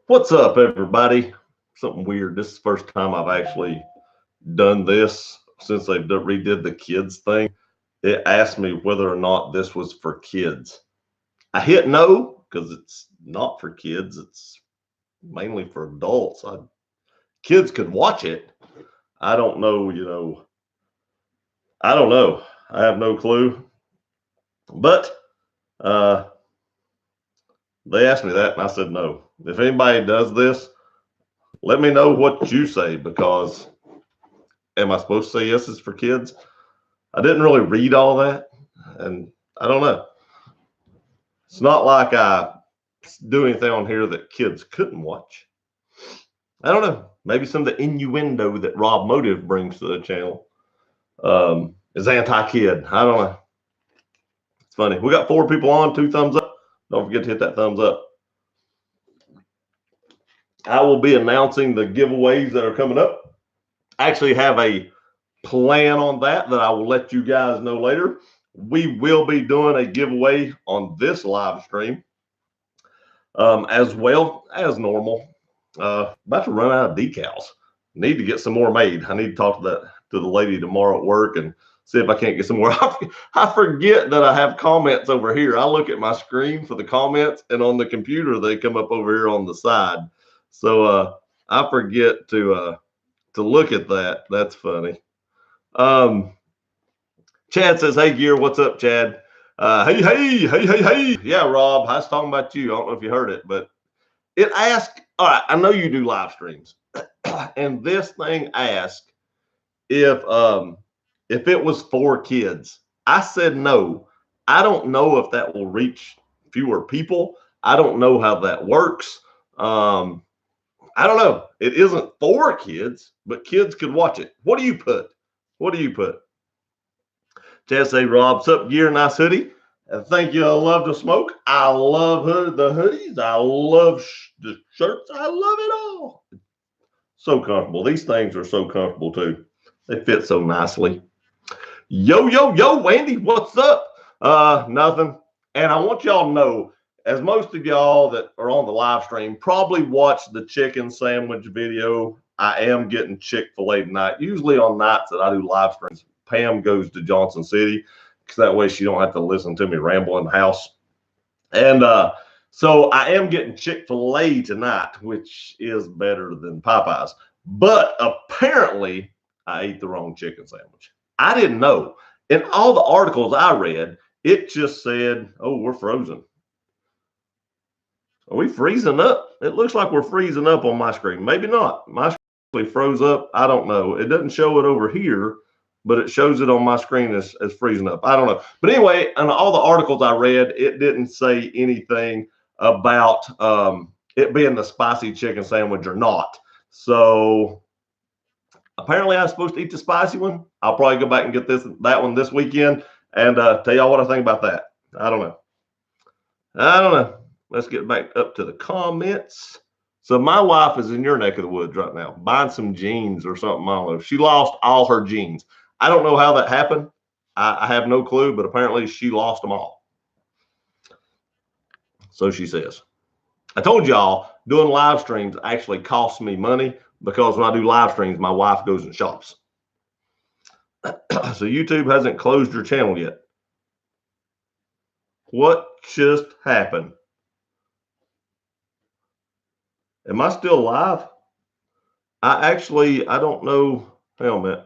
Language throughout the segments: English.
What's up, everybody? Something weird. This is the first time I've actually done this since they redid the kids thing. It asked me whether or not this was for kids. I hit no because it's not for kids. It's mainly for adults. Kids could watch it. I don't know, I don't know. I have no clue. But uh, they asked me that and I said no. If anybody does this, let me know what you say because am I supposed to say yes, it's for kids? I didn't really read all that, and I don't know. It's not like I do anything on here that kids couldn't watch. I don't know. Maybe some of the innuendo that Rob Motive brings to the channel is anti-kid. I don't know. It's funny. We got 4 people on, 2 thumbs up. Don't forget to hit that thumbs up. I will be announcing the giveaways that are coming up. I actually have a plan on that I will let you guys know later. We will be doing a giveaway on this live stream as well as normal. About to run out of decals. Need to get some more made. I need to talk to the lady tomorrow at work and see if I can't get some more. I forget that I have comments over here. I look at my screen for the comments, and on the computer they come up over here on the side. So I forget to look at that. That's funny. Chad says, "Hey, Gear, what's up, Chad? Hey. Yeah, Rob, I was talking about you. I don't know if you heard it, but it asked, all right, I know you do live streams, and this thing asked if it was for kids. I said no. I don't know if that will reach fewer people. I don't know how that works. I don't know. It isn't for kids, but kids could watch it. What do you put? Chad say, Rob, sup, Gear, nice hoodie. Thank you. I love to smoke. I love the hoodies. I love the shirts. I love it all. So comfortable. These things are so comfortable too. They fit so nicely. Yo, Wendy, what's up? Nothing. And I want y'all to know, as most of y'all that are on the live stream probably watched the chicken sandwich video, I am getting Chick-fil-A tonight. Usually on nights that I do live streams, Pam goes to Johnson City because that way she don't have to listen to me ramble in the house. And so I am getting Chick-fil-A tonight, which is better than Popeyes. But apparently I ate the wrong chicken sandwich. I didn't know. In all the articles I read, it just said, oh, we're frozen. Are we freezing up? It looks like we're freezing up on my screen. Maybe not. My screen froze up. I don't know. It doesn't show it over here, but it shows it on my screen as freezing up. I don't know. But anyway, in all the articles I read, it didn't say anything about it being the spicy chicken sandwich or not. So apparently I'm supposed to eat the spicy one. I'll probably go back and get that one this weekend and tell y'all what I think about that. I don't know. Let's get back up to the comments. So my wife is in your neck of the woods right now, buying some jeans or something. I don't know. She lost all her jeans. I don't know how that happened. I have no clue, but apparently she lost them all. So she says. I told y'all doing live streams actually costs me money because when I do live streams, my wife goes and shops. So YouTube hasn't closed your channel yet. What just happened? Am I still live? I don't know. Hang on a minute.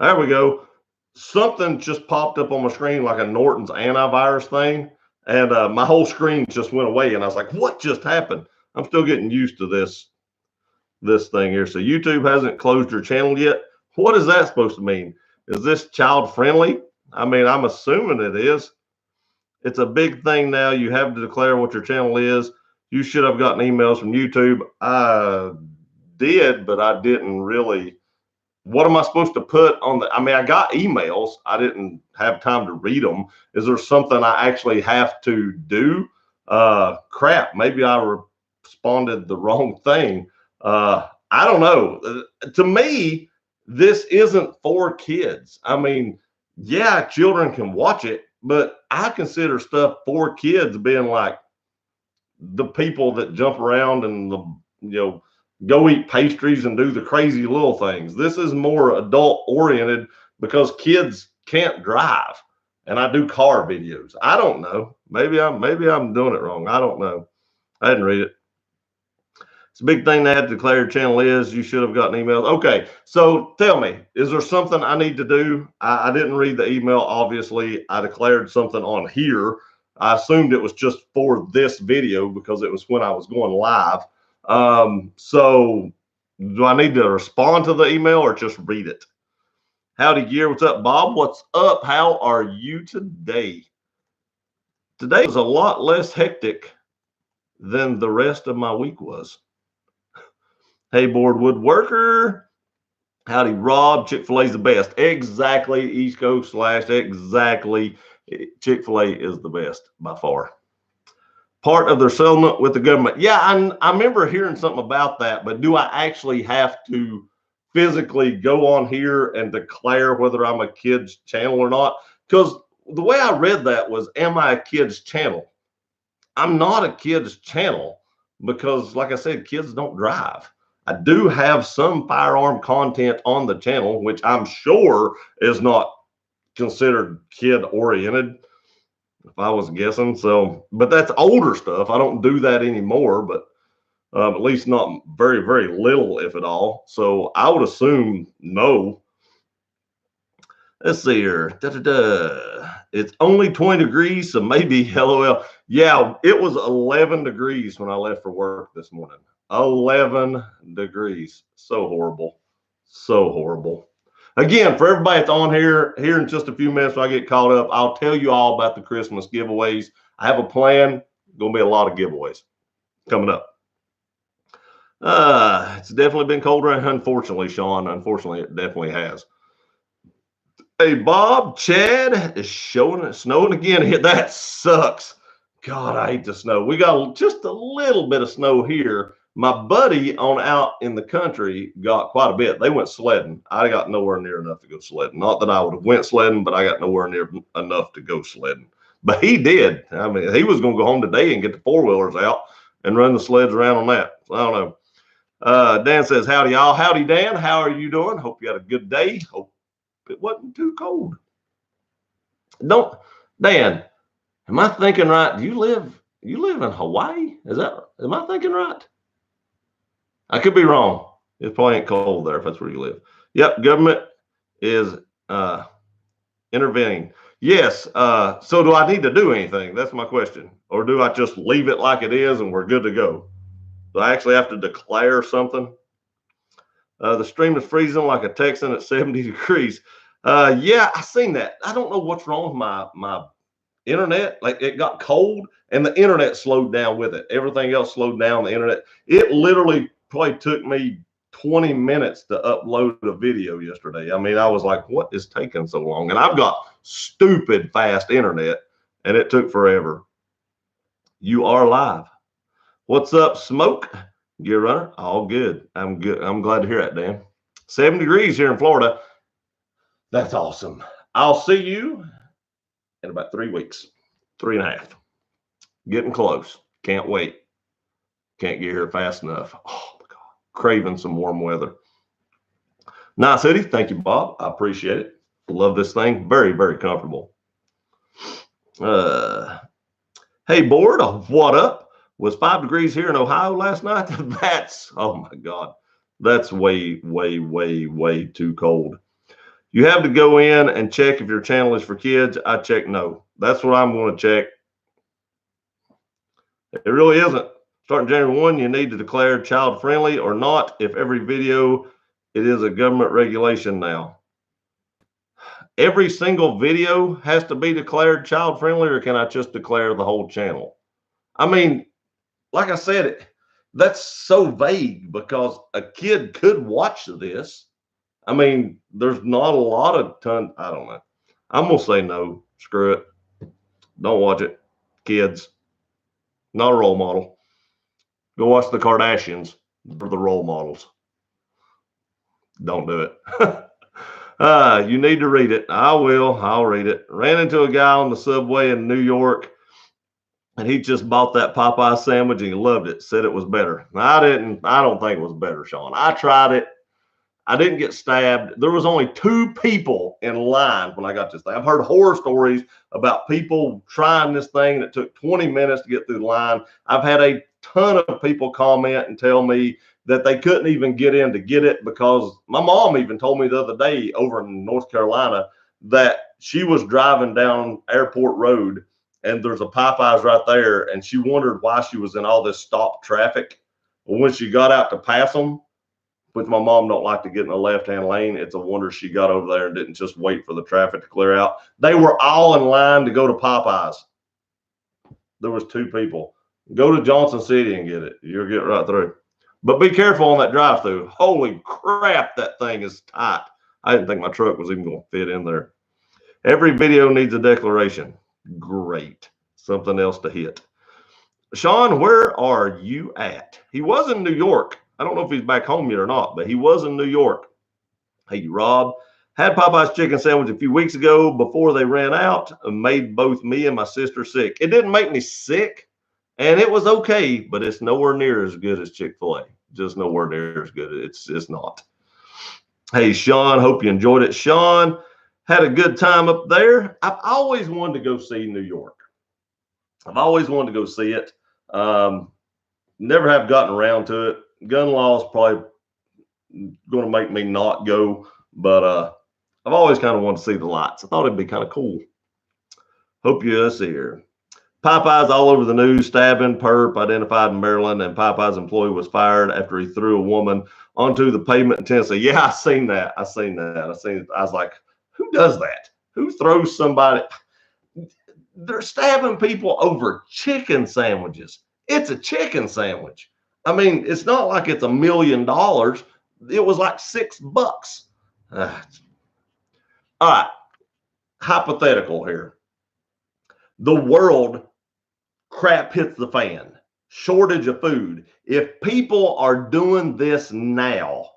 There we go. Something just popped up on my screen like a Norton's antivirus thing, and my whole screen just went away, and I was like, what just happened? I'm still getting used to this thing here. So YouTube hasn't closed your channel yet. What is that supposed to mean? Is this child friendly? I mean, I'm assuming it is. It's a big thing now. You have to declare what your channel is. You should have gotten emails from YouTube. I did, but I didn't really. What am I supposed to put on the? I mean, I got emails. I didn't have time to read them. Is there something I actually have to do? Crap. Maybe I responded the wrong thing. I don't know. To me, this isn't for kids. I mean, yeah, children can watch it, but I consider stuff for kids being like the people that jump around in the go eat pastries and do the crazy little things. This is more adult oriented because kids can't drive, and I do car videos. I don't know. Maybe I'm doing it wrong. I don't know. I didn't read it. It's a big thing to have to declare your channel is. You should have gotten emails. Okay, so tell me, is there something I need to do? I didn't read the email, obviously. I declared something on here. I assumed it was just for this video because it was when I was going live. So do I need to respond to the email or just read it? Howdy, Gear. What's up, Bob? What's up? How are you today? Today was a lot less hectic than the rest of my week was. Hey, board woodworker. Howdy, Rob. Chick-fil-A is the best. Exactly. East Coast / exactly. Chick-fil-A is the best by far. Part of their settlement with the government. Yeah, I remember hearing something about that, but do I actually have to physically go on here and declare whether I'm a kid's channel or not? Because the way I read that was, am I a kid's channel? I'm not a kid's channel because, like I said, kids don't drive. I do have some firearm content on the channel, which I'm sure is not considered kid oriented, if I was guessing. So, but that's older stuff. I don't do that anymore, but at least not very, very little, if at all. So I would assume no. Let's see here. It's only 20 degrees, so maybe LOL. Yeah, it was 11 degrees when I left for work this morning. 11 degrees. So horrible. So horrible. Again, for everybody that's on here in just a few minutes when I get caught up, I'll tell you all about the Christmas giveaways. I have a plan. Going to be a lot of giveaways coming up. It's definitely been colder, unfortunately, Sean. Unfortunately, it definitely has. Hey, Bob, Chad is snowing again. That sucks. God, I hate the snow. We got just a little bit of snow here. My buddy on out in the country got quite a bit. They went sledding. I got nowhere near enough to go sledding. Not that I would have went sledding, but I got nowhere near enough to go sledding. But he did. I mean, he was going to go home today and get the four-wheelers out and run the sleds around on that. So I don't know. Dan says, howdy, y'all. Howdy, Dan. How are you doing? Hope you had a good day. Hope it wasn't too cold. Dan, am I thinking right? Do you live in Hawaii? Am I thinking right? I could be wrong. It probably ain't cold there if that's where you live. Yep, government is intervening. Yes. So do I need to do anything? That's my question. Or do I just leave it like it is and we're good to go? Do I actually have to declare something? The stream is freezing like a Texan at 70 degrees. Yeah, I seen that. I don't know what's wrong with my internet. Like, it got cold and the internet slowed down with it. Everything else slowed down. The internet. It literally probably took me 20 minutes to upload a video yesterday. I mean, I was like, what is taking so long? And I've got stupid fast internet and it took forever. You are live. What's up, Smoke? Gear Runner? All good. I'm good. I'm glad to hear that, Dan. 7 degrees here in Florida. That's awesome. I'll see you in about 3 weeks. 3.5. Getting close. Can't wait. Can't get here fast enough. Oh my God. Craving some warm weather. Nice hoodie. Thank you, Bob. I appreciate it. Love this thing. Very, very comfortable. Hey, board. What up? Was 5 degrees here in Ohio last night? That's, oh my God. That's way, way, way, way too cold. You have to go in and check if your channel is for kids. I check no. That's what I'm going to check. It really isn't. Starting January 1, you need to declare child friendly or not. If every video, it is a government regulation now. Every single video has to be declared child friendly, or can I just declare the whole channel? I mean, like I said, that's so vague because a kid could watch this. I mean, there's not a lot of I don't know. I'm going to say no. Screw it. Don't watch it. Kids. Not a role model. Go watch the Kardashians. They're the role models. Don't do it. You need to read it. I will. I'll read it. Ran into a guy on the subway in New York. and he just bought that Popeye sandwich and he loved it. Said it was better. I didn't. I don't think it was better, Sean. I tried it. I didn't get stabbed. There was only 2 people in line when I got this thing. I've heard horror stories about people trying this thing that took 20 minutes to get through the line. I've had a ton of people comment and tell me that they couldn't even get in to get it because my mom even told me the other day over in North Carolina that she was driving down Airport Road and there's a Popeyes right there, and she wondered why she was in all this stopped traffic. But when she got out to pass them, which my mom don't like to get in the left-hand lane, it's a wonder she got over there and didn't just wait for the traffic to clear out. They were all in line to go to Popeyes. There was 2 people. Go to Johnson City and get it. You'll get right through. But be careful on that drive-through. Holy crap, that thing is tight. I didn't think my truck was even going to fit in there. Every video needs a declaration. Great. Something else to hit. Sean, where are you at? He was in New York. I don't know if he's back home yet or not, but he was in New York. Hey, Rob, had Popeye's chicken sandwich a few weeks ago before they ran out and made both me and my sister sick. It didn't make me sick, and it was okay, but it's nowhere near as good as Chick-fil-A. Just nowhere near as good. It's not. Hey, Sean, hope you enjoyed it. Sean, had a good time up there. I've always wanted to go see New York. I've always wanted to go see it. Never have gotten around to it. Gun law is probably going to make me not go, but I've always kind of wanted to see the lights. I thought it'd be kind of cool. Hope you see here. Popeyes all over the news, stabbing, perp identified in Maryland, and Popeyes employee was fired after he threw a woman onto the pavement in Tennessee. Yeah, I seen that. I was like, who does that? Who throws somebody? They're stabbing people over chicken sandwiches. It's a chicken sandwich. I mean, it's not like it's $1 million. It was like $6. All right. Hypothetical here. The world crap hits the fan. Shortage of food. If people are doing this now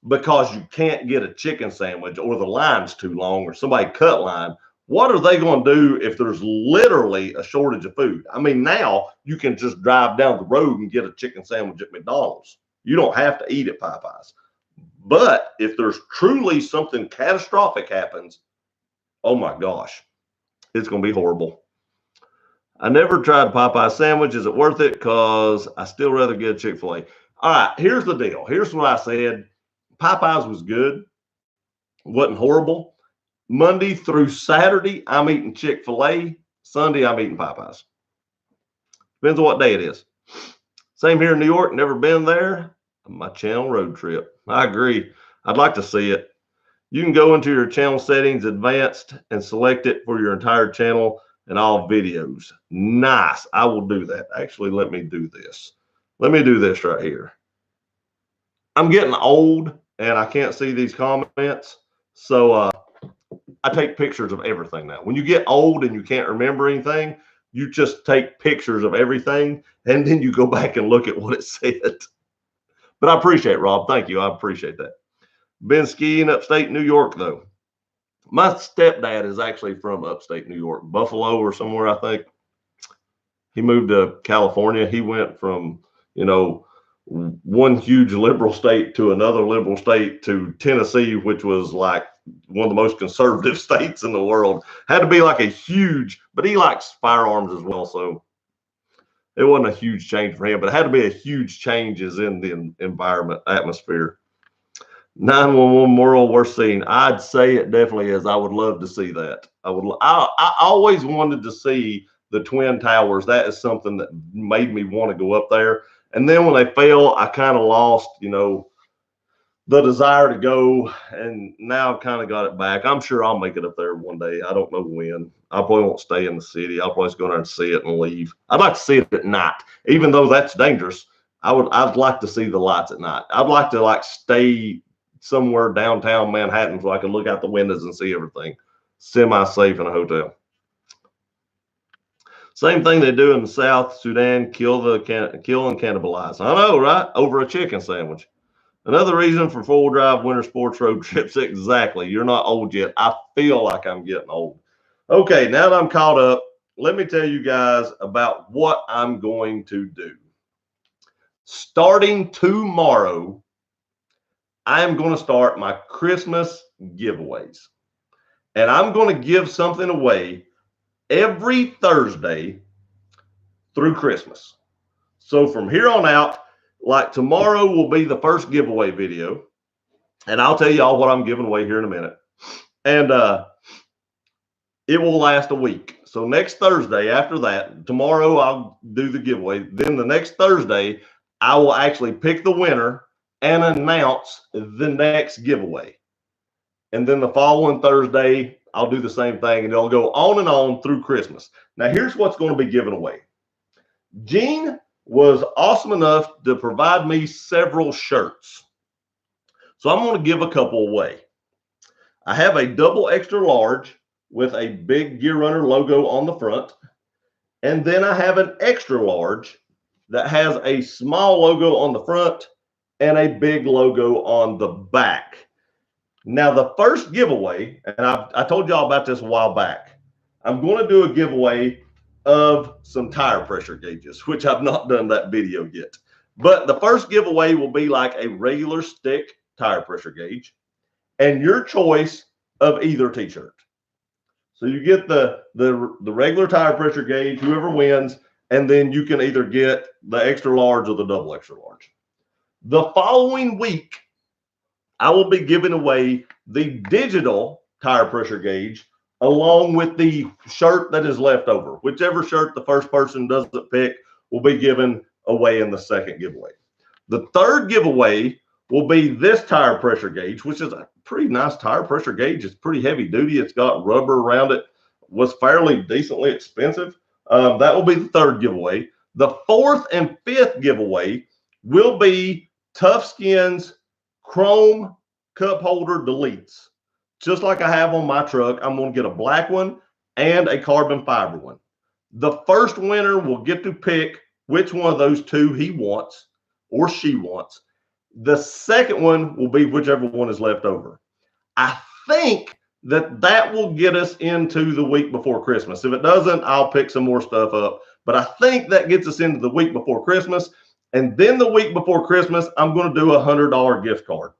because you can't get a chicken sandwich or the line's too long or somebody cut line, what are they going to do if there's literally a shortage of food? I mean, now you can just drive down the road and get a chicken sandwich at McDonald's. You don't have to eat at Popeyes. But if there's truly something catastrophic happens, oh my gosh, it's going to be horrible. I never tried Popeye sandwich. Is it worth it? Because I still rather get a Chick-fil-A. All right, here's the deal. Here's what I said. Popeyes was good. Wasn't horrible. Monday through Saturday, I'm eating Chick-fil-A. Sunday, I'm eating Popeyes. Depends on what day it is. Same here in New York. Never been there. My channel road trip. I agree. I'd like to see it. You can go into your channel settings, advanced, and select it for your entire channel and all videos. Nice. I will do that. Actually, let me do this. Let me do this right here. I'm getting old and I can't see these comments. So I take pictures of everything now. When you get old and you can't remember anything, you just take pictures of everything and then you go back and look at what it said. But I appreciate it, Rob. Thank you. I appreciate that. Been skiing upstate New York, though. My stepdad is actually from upstate New York, Buffalo or somewhere, I think. He moved to California. He went from, one huge liberal state to another liberal state to Tennessee, which was like one of the most conservative states in the world. Had to be like a huge, but he likes firearms as well. So it wasn't a huge change for him, but it had to be a huge changes in the environment, atmosphere. 911 mural worth seeing. I'd say it definitely is. I would love to see that. I always wanted to see the Twin Towers. That is something that made me want to go up there. And then when they fell, I kind of lost, the desire to go. And now I've kind of got it back. I'm sure I'll make it up there one day. I don't know when. I probably won't stay in the city. I'll probably just go there and see it and leave. I'd like to see it at night, even though that's dangerous. I'd like to see the lights at night. I'd like to stay somewhere downtown Manhattan so I can look out the windows and see everything. Semi-safe in a hotel. Same thing they do in the South Sudan, kill and cannibalize. I know, right? Over a chicken sandwich. Another reason for full drive winter sports road trips. Exactly. You're not old yet. I feel like I'm getting old. Okay, now that I'm caught up, let me tell you guys about what I'm going to do. Starting tomorrow, I am going to start my Christmas giveaways. And I'm going to give something away every Thursday through Christmas. So from here on out, like tomorrow will be the first giveaway video. And I'll tell y'all what I'm giving away here in a minute. And it will last a week. So next Thursday after that, tomorrow I'll do the giveaway. Then the next Thursday, I will actually pick the winner and announce the next giveaway. And then the following Thursday, I'll do the same thing, and it'll go on and on through Christmas. Now, here's what's going to be given away. Gene was awesome enough to provide me several shirts. So I'm going to give a couple away. I have a double extra large with a big Gear Runner logo on the front. And then I have an extra large that has a small logo on the front and a big logo on the back. Now, the first giveaway, and I told y'all about this a while back, I'm going to do a giveaway of some tire pressure gauges, which I've not done that video yet. But the first giveaway will be like a regular stick tire pressure gauge and your choice of either t-shirt. So you get the regular tire pressure gauge, whoever wins, and then you can either get the extra large or the double extra large. The following week, I will be giving away the digital tire pressure gauge along with the shirt that is left over. Whichever shirt the first person doesn't pick will be given away in the second giveaway. The third giveaway will be this tire pressure gauge, which is a pretty nice tire pressure gauge. It's pretty heavy duty. It's got rubber around it. Was fairly decently expensive. That will be the third giveaway. The fourth and fifth giveaway will be Tough Skins Chrome cup holder deletes. Just like I have on my truck, I'm going to get a black one and a carbon fiber one. The first winner will get to pick which one of those two he wants or she wants. The second one will be whichever one is left over. I think that will get us into the week before Christmas. If it doesn't, I'll pick some more stuff up. But I think that gets us into the week before Christmas. And then the week before Christmas, I'm going to do a $100 gift card.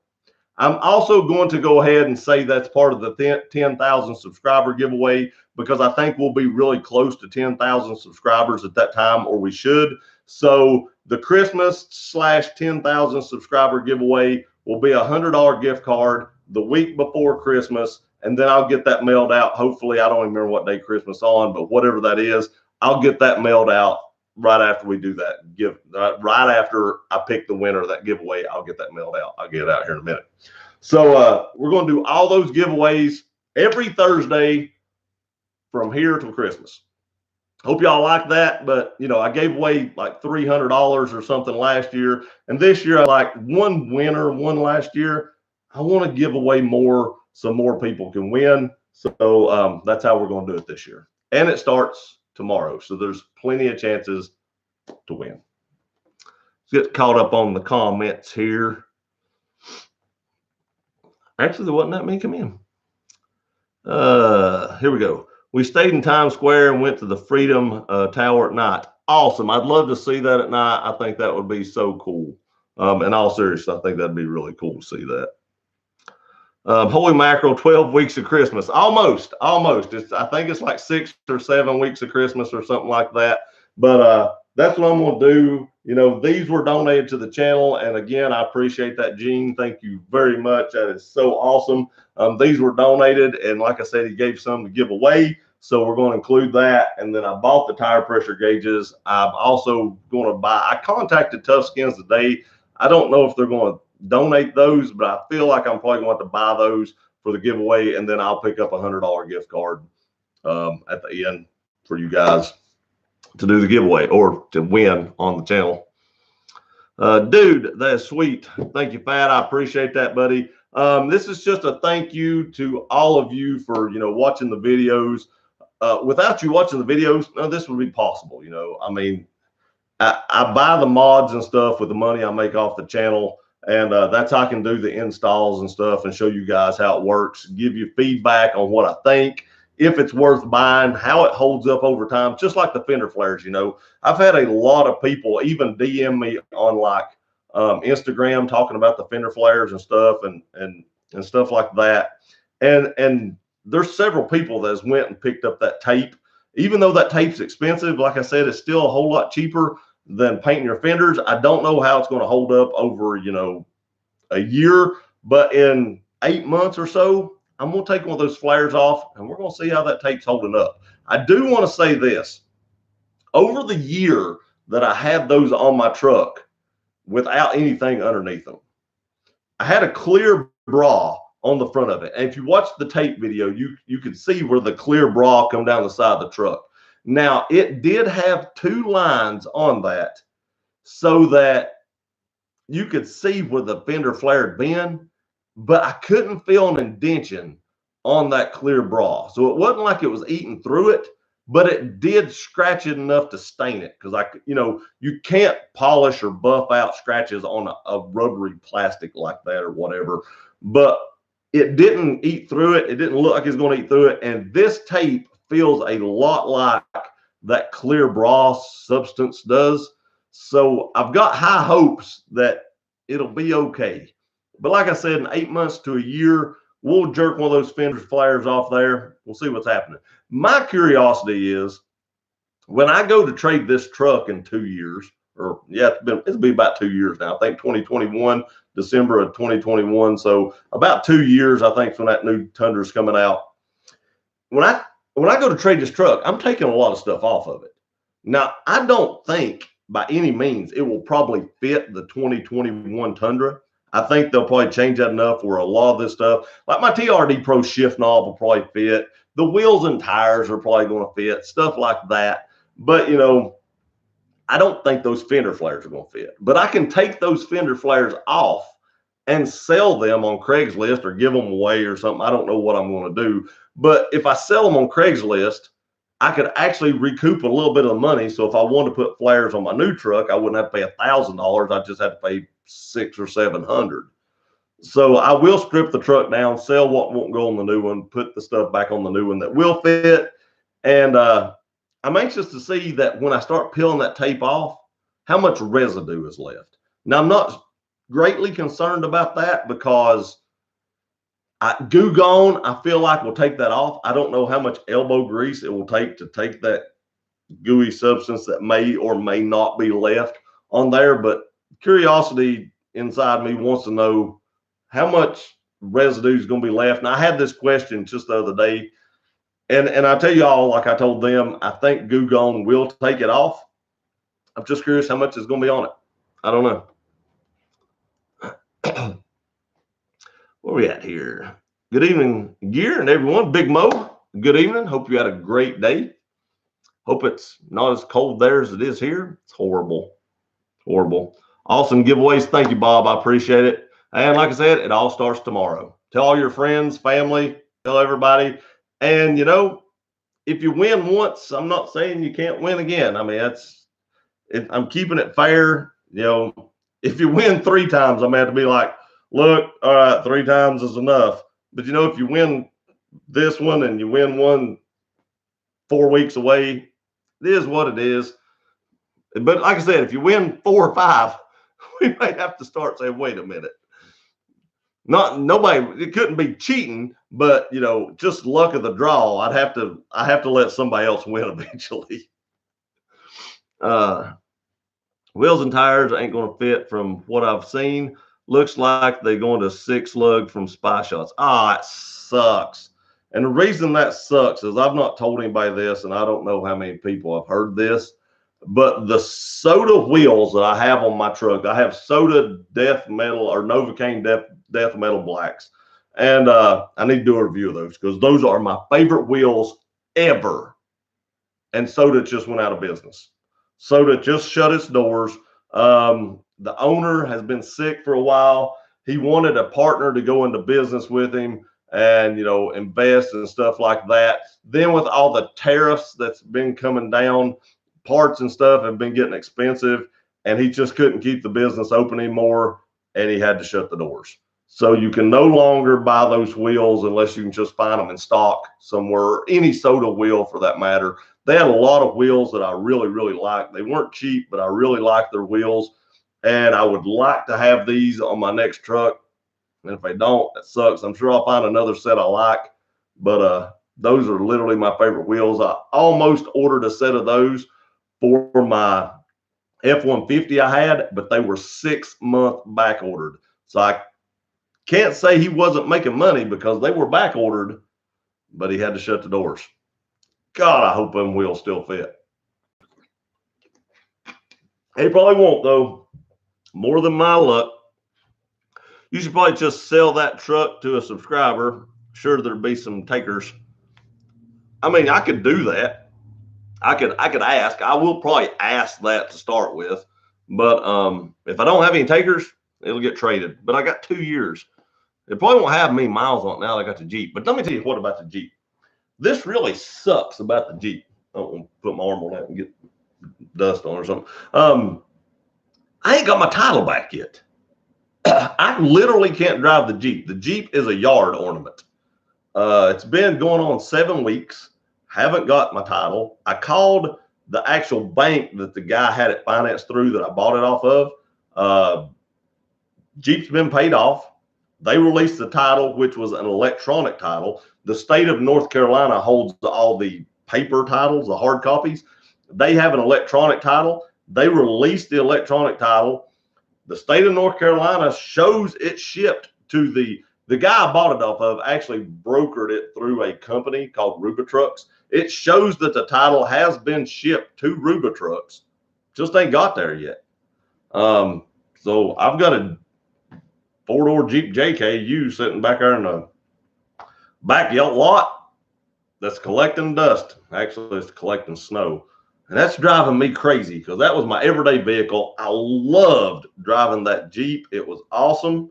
I'm also going to go ahead and say that's part of the 10,000 subscriber giveaway because I think we'll be really close to 10,000 subscribers at that time, or we should. So the Christmas/10,000 subscriber giveaway will be a $100 gift card the week before Christmas, and then I'll get that mailed out. Hopefully, I don't even remember what day Christmas on, but whatever that is, I'll get that mailed out right after we do that. Right after I pick the winner of that giveaway, I'll get that mailed out. I'll get it out here in a minute. So we're going to do all those giveaways every Thursday from here till Christmas. Hope y'all like that. But, you know, I gave away like $300 or something last year. And this year, I like one winner won last year. I want to give away more so more people can win. So that's how we're going to do it this year. And it starts tomorrow. So there's plenty of chances to win. Let's get caught up on the comments here. Actually, there wasn't that many come in. Here we go. We stayed in Times Square and went to the Freedom Tower at night. Awesome. I'd love to see that at night. I think that would be so cool. In all seriousness, I think that'd be really cool to see that. Holy mackerel, 12 weeks of Christmas. Almost. I think it's like 6 or 7 weeks of Christmas or something like that. But that's what I'm going to do. You know, these were donated to the channel. And again, I appreciate that, Gene. Thank you very much. That is so awesome. These were donated. And like I said, he gave some to give away. So we're going to include that. And then I bought the tire pressure gauges. I'm also going to buy, I contacted Tough Skins today. I don't know if they're going to donate those, but I feel like I'm probably going to have to buy those for the giveaway. And then I'll pick up a $100 gift card at the end for you guys to do the giveaway or to win on the channel. Dude, that's sweet. Thank you, Fat. I appreciate that, buddy. This is just a thank you to all of you for, you know, watching the videos. Without you watching the videos, none of this would be possible. You know, I mean, I buy the mods and stuff with the money I make off the channel. And that's how I can do the installs and stuff and show you guys how it works, give you feedback on what I think. if it's worth buying, how it holds up over time, just like the fender flares. I've had a lot of people even DM me on like Instagram talking about the fender flares and stuff and stuff like that. And there's several people that has went and picked up that tape. Even though that tape's expensive, like I said, it's still a whole lot cheaper than painting your fenders. I don't know how it's going to hold up over, a year, but in 8 months or so, I'm going to take one of those flares off and we're going to see how that tape's holding up. I do want to say this. Over the year that I had those on my truck without anything underneath them, I had a clear bra on the front of it. And if you watch the tape video, you can see where the clear bra come down the side of the truck. Now, it did have 2 lines on that so that you could see where the fender flare had been, but I couldn't feel an indention on that clear bra. So it wasn't like it was eating through it, but it did scratch it enough to stain it. Because you can't polish or buff out scratches on a rubbery plastic like that or whatever. But it didn't eat through it. It didn't look like it's going to eat through it. And this tape feels a lot like that clear bra substance does. So I've got high hopes that it'll be okay. But like I said, in 8 months to a year, we'll jerk one of those fender flares off there. We'll see what's happening. My curiosity is when I go to trade this truck in 2 years, or it's been about 2 years now. I think 2021, December of 2021. So about 2 years, I think, when that new Tundra's coming out. When I go to trade this truck, I'm taking a lot of stuff off of it. Now, I don't think by any means it will probably fit the 2021 Tundra. I think they'll probably change that enough where a lot of this stuff, like my TRD Pro shift knob will probably fit. The wheels and tires are probably going to fit, stuff like that. But, I don't think those fender flares are going to fit. But I can take those fender flares off and sell them on Craigslist or give them away or something. I don't know what I'm going to do. But if I sell them on Craigslist, I could actually recoup a little bit of money. So if I wanted to put flares on my new truck, I wouldn't have to pay $1,000. I just had to pay $600 or $700. So I will strip the truck down, sell what won't go on the new one, put the stuff back on the new one that will fit. And I'm anxious to see that when I start peeling that tape off, how much residue is left. Now, I'm not greatly concerned about that because Goo Gone, I feel like will take that off. I don't know how much elbow grease it will take to take that gooey substance that may or may not be left on there. But curiosity inside me wants to know how much residue is going to be left. And I had this question just the other day. And I tell you all, like I told them, I think Goo Gone will take it off. I'm just curious how much is going to be on it. I don't know. Where are we at here? Good evening, Gear and everyone. Big Mo, good evening. Hope you had a great day. Hope it's not as cold there as it is here. It's horrible. Horrible. Awesome giveaways. Thank you, Bob. I appreciate it. And like I said, it all starts tomorrow. Tell all your friends, family, tell everybody. And, if you win once, I'm not saying you can't win again. I mean, I'm keeping it fair. If you win 3 times, I'm going to have to be like, look, all right, 3 times is enough. But, if you win this one and you win one 4 weeks away, it is what it is. But like I said, if you win 4 or 5, we might have to start saying, wait a minute. It couldn't be cheating, but just luck of the draw. I have to let somebody else win eventually. Wheels and tires ain't going to fit from what I've seen. Looks like they're going to 6 lug from Spy Shots. It sucks. And the reason that sucks is I've not told anybody this, and I don't know how many people have heard this, but the Soda wheels that I have on my truck, I have Soda Death Metal or Novocaine Death Metal Blacks. And I need to do a review of those because those are my favorite wheels ever. And Soda just went out of business. Soda just shut its doors. The owner has been sick for a while. He wanted a partner to go into business with him and, invest and stuff like that. Then with all the tariffs that's been coming down, parts and stuff have been getting expensive, and he just couldn't keep the business open anymore, and he had to shut the doors. So you can no longer buy those wheels unless you can just find them in stock somewhere, any soda wheel for that matter. They had a lot of wheels that I really, really liked. They weren't cheap, but I really liked their wheels. And I would like to have these on my next truck. And if I don't, that sucks. I'm sure I'll find another set I like. But those are literally my favorite wheels. I almost ordered a set of those for my F-150 I had, but they were 6-month back ordered. So I can't say he wasn't making money because they were back ordered, but he had to shut the doors. God, I hope them wheels still fit. They probably won't, though. More than my luck. You should probably just sell that truck to a subscriber. Sure, there'd be some takers. I mean, I could do that. I could ask. I will probably ask that to start with. But if I don't have any takers, it'll get traded. But I got 2 years. It probably won't have many miles on it now that I got the Jeep. But let me tell you what about the Jeep. This really sucks about the Jeep. I don't want to put my arm on that and get dust on or something. I ain't got my title back yet. I literally can't drive the Jeep. The Jeep is a yard ornament. It's been going on 7 weeks. Haven't got my title. I called the actual bank that the guy had it financed through that I bought it off of. Jeep's been paid off. They released the title, which was an electronic title. The state of North Carolina holds all the paper titles, the hard copies. They have an electronic title. They released the electronic title. The state of North Carolina shows it shipped to the guy I bought it off of actually brokered it through a company called Ruba Trucks. It shows that the title has been shipped to Ruba Trucks. Just ain't got there yet. So I've got a 4-door Jeep JKU sitting back there in the backyard lot that's collecting dust. Actually, it's collecting snow. And that's driving me crazy because that was my everyday vehicle. I loved driving that Jeep. It was awesome.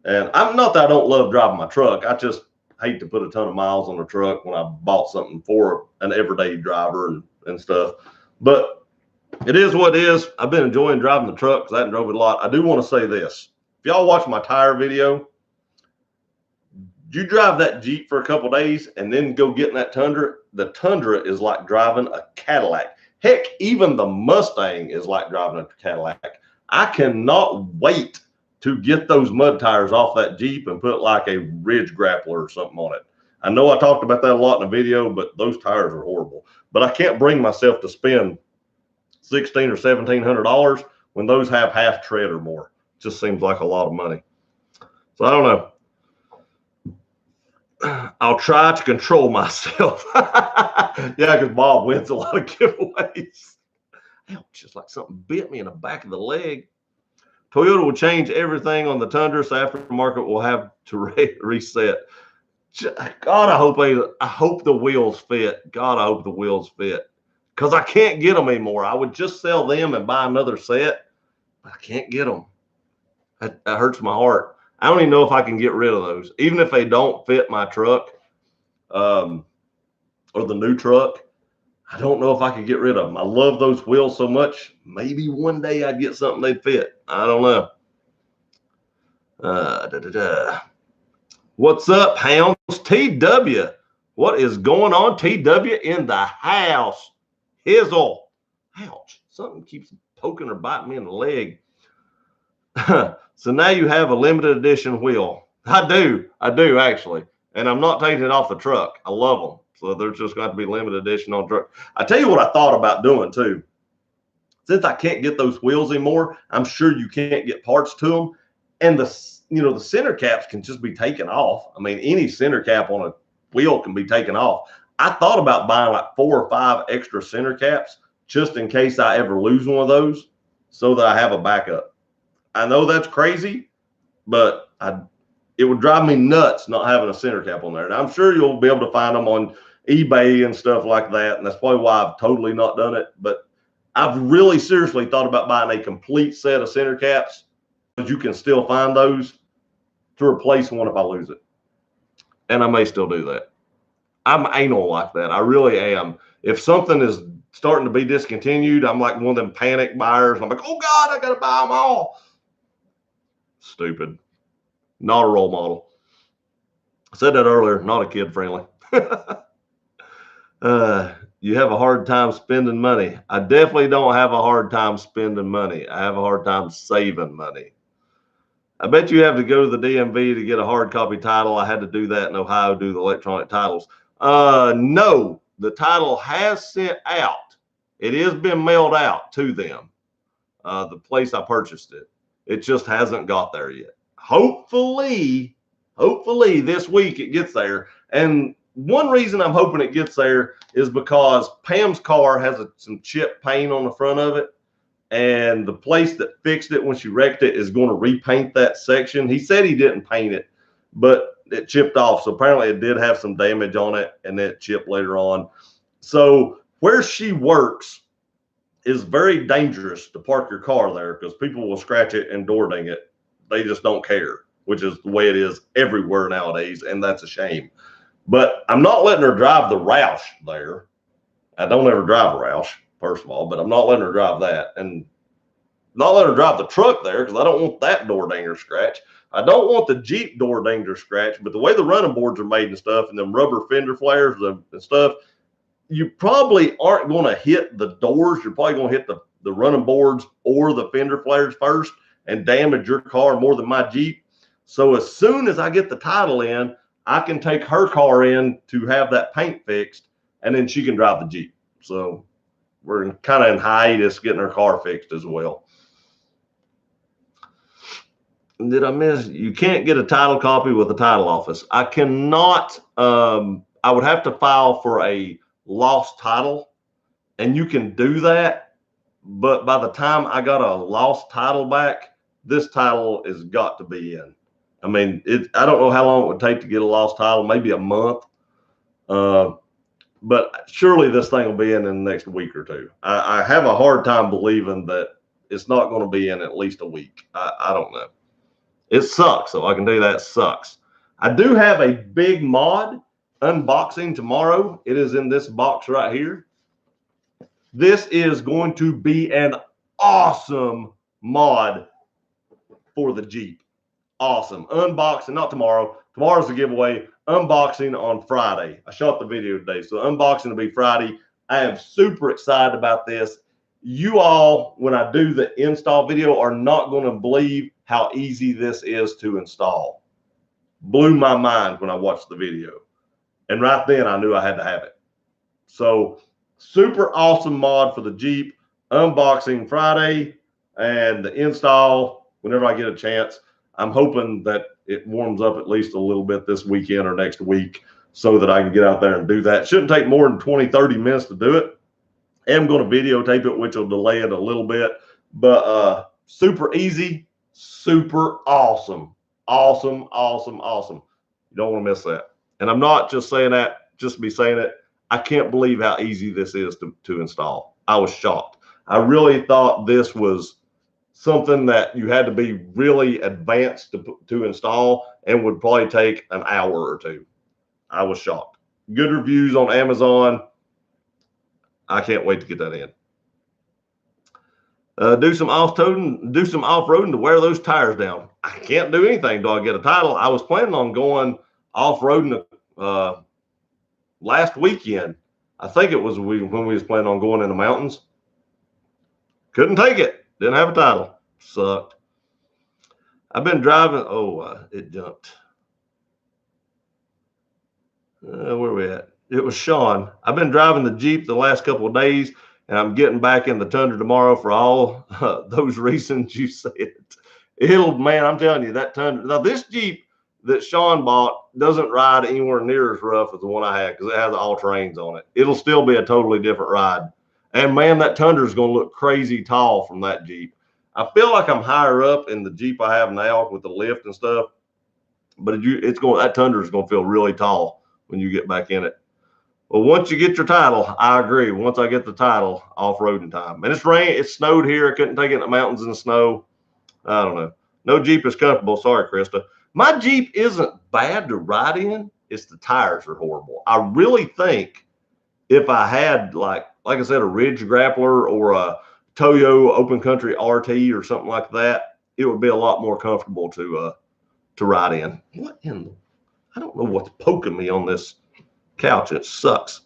And I'm not that I don't love driving my truck. I just hate to put a ton of miles on a truck when I bought something for an everyday driver and stuff. But it is what it is. I've been enjoying driving the truck because I haven't drove it a lot. I do want to say this. If y'all watch my tire video, you drive that Jeep for a couple days and then go get in that Tundra. The Tundra is like driving a Cadillac. Heck, even the Mustang is like driving a Cadillac. I cannot wait to get those mud tires off that Jeep and put like a Ridge Grappler or something on it. I know I talked about that a lot in the video, but those tires are horrible. But I can't bring myself to spend $1,600 or $1,700 when those have half tread or more. It just seems like a lot of money. So I don't know. I'll try to control myself. Yeah, because Bob wins a lot of giveaways. Ouch, just like something bit me in the back of the leg. Toyota will change everything on the Tundra, so aftermarket will have to reset. God, I hope the wheels fit. God, I hope the wheels fit. Because I can't get them anymore. I would just sell them and buy another set, but I can't get them. That hurts my heart. I don't even know if I can get rid of those. Even if they don't fit my truck or the new truck, I don't know if I could get rid of them. I love those wheels so much. Maybe one day I'd get something they'd fit. I don't know. What's up, hounds? TW. What is going on? TW in the house. Hizzle. Ouch. Something keeps poking or biting me in the leg. So now you have a limited edition wheel. I do actually. And I'm not taking it off the truck. I love them. So they're just going to be limited edition on truck. I tell you what I thought about doing too. Since I can't get those wheels anymore, I'm sure you can't get parts to them. And the center caps can just be taken off. I mean, any center cap on a wheel can be taken off. I thought about buying like 4 or 5 extra center caps just in case I ever lose one of those so that I have a backup. I know that's crazy, but it would drive me nuts not having a center cap on there. And I'm sure you'll be able to find them on eBay and stuff like that. And that's probably why I've totally not done it. But I've really seriously thought about buying a complete set of center caps, but you can still find those to replace one if I lose it. And I may still do that. I'm anal like that. I really am. If something is starting to be discontinued, I'm like one of them panic buyers. I'm like, oh God, I got to buy them all. Stupid. Not a role model. I said that earlier, not a kid friendly. You have a hard time spending money. I definitely don't have a hard time spending money. I have a hard time saving money. I bet you have to go to the DMV to get a hard copy title. I had to do that in Ohio, do the electronic titles. No, the title has sent out. It has been mailed out to them, the place I purchased it. It just hasn't got there yet. Hopefully this week it gets there. And one reason I'm hoping it gets there is because Pam's car has some chip paint on the front of it. And the place that fixed it when she wrecked it is going to repaint that section. He said he didn't paint it, but it chipped off. So apparently it did have some damage on it, and it chipped later on. So where she works is very dangerous to park your car there because people will scratch it and door ding it. They just don't care, which is the way it is everywhere nowadays, and that's a shame. But I'm not letting her drive the Roush there. I don't ever drive a Roush, first of all, but I'm not letting her drive that. And not letting her drive the truck there because I don't want that door dinger scratch. I don't want the Jeep door dinger scratch, but the way the running boards are made and stuff and them rubber fender flares and stuff, you probably aren't going to hit the doors. You're probably going to hit the running boards or the fender flares first and damage your car more than my Jeep. So as soon as I get the title in, I can take her car in to have that paint fixed, and then she can drive the Jeep. So we're kind of in hiatus getting her car fixed as well. Did I miss? You can't get a title copy with the title office. I cannot. I would have to file for a lost title, and you can do that. But by the time I got a lost title back, this title has got to be in. I mean, I don't know how long it would take to get a lost title, maybe a month. But surely this thing will be in the next week or two. I have a hard time believing that it's not going to be in at least a week. I don't know. It sucks, so I can tell you that sucks. I do have a big mod unboxing tomorrow. It is in this box right here. This is going to be an awesome mod for the Jeep. Awesome. Unboxing, not tomorrow. Tomorrow's the giveaway. Unboxing on Friday. I shot the video today, so unboxing will be Friday. I am super excited about this. You all, when I do the install video, are not going to believe how easy this is to install. Blew my mind when I watched the video. And right then I knew I had to have it. So super awesome mod for the Jeep. Unboxing Friday and the install whenever I get a chance. I'm hoping that it warms up at least a little bit this weekend or next week so that I can get out there and do that. Shouldn't take more than 20, 30 minutes to do it. I'm going to videotape it, which will delay it a little bit. But super easy, super awesome. Awesome, awesome, awesome. You don't want to miss that. And I'm not just saying that just to be saying it. I can't believe how easy this is to install. I was shocked. I really thought this was something that you had to be really advanced to install and would probably take an hour or two. I was shocked. Good reviews on Amazon. I can't wait to get that in. Do some off-roading to wear those tires down. I can't do anything till I get a title. I was planning on going off-roading last weekend. I think it was when we was planning on going in the mountains. Couldn't take it. Didn't have a title. Sucked. I've been driving. It jumped. Where are we at? It was Sean. I've been driving the Jeep the last couple of days, and I'm getting back in the Tundra tomorrow for all those reasons you said. Man, I'm telling you, that Tundra. Now, this Jeep that Sean bought doesn't ride anywhere near as rough as the one I had because it has all-terrains on it. It'll still be a totally different ride. And, man, that Tundra is going to look crazy tall from that Jeep. I feel like I'm higher up in the Jeep I have now with the lift and stuff, but that Tundra is going to feel really tall when you get back in it. Well, once you get your title, I agree. Once I get the title, off-roading time. And it snowed here. I couldn't take it in the mountains in the snow. I don't know. No Jeep is comfortable. Sorry, Krista. My Jeep isn't bad to ride in. It's the tires are horrible. I really think if I had, like I said, a Ridge Grappler or a Toyo Open Country RT or something like that, it would be a lot more comfortable to to ride in. What in the, I don't know what's poking me on this couch. It sucks.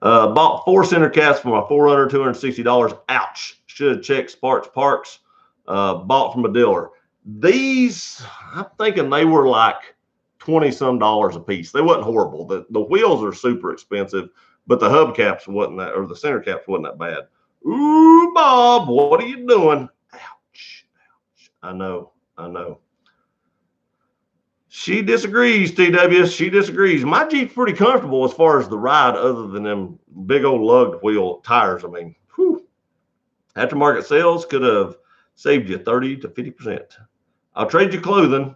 Bought 4 center caps for my $260. Ouch. Should have checked Sparks Parks. Bought from a dealer. These, I'm thinking they were like $20-some a piece. They wasn't horrible. The wheels are super expensive, but the hubcaps wasn't that, or the center caps wasn't that bad. Ooh, Bob, what are you doing? Ouch. Ouch. I know. She disagrees, TW. She disagrees. My Jeep's pretty comfortable as far as the ride, other than them big old lugged wheel tires. I mean, whew. Aftermarket sales could have saved you 30 to 50%. I'll trade you clothing.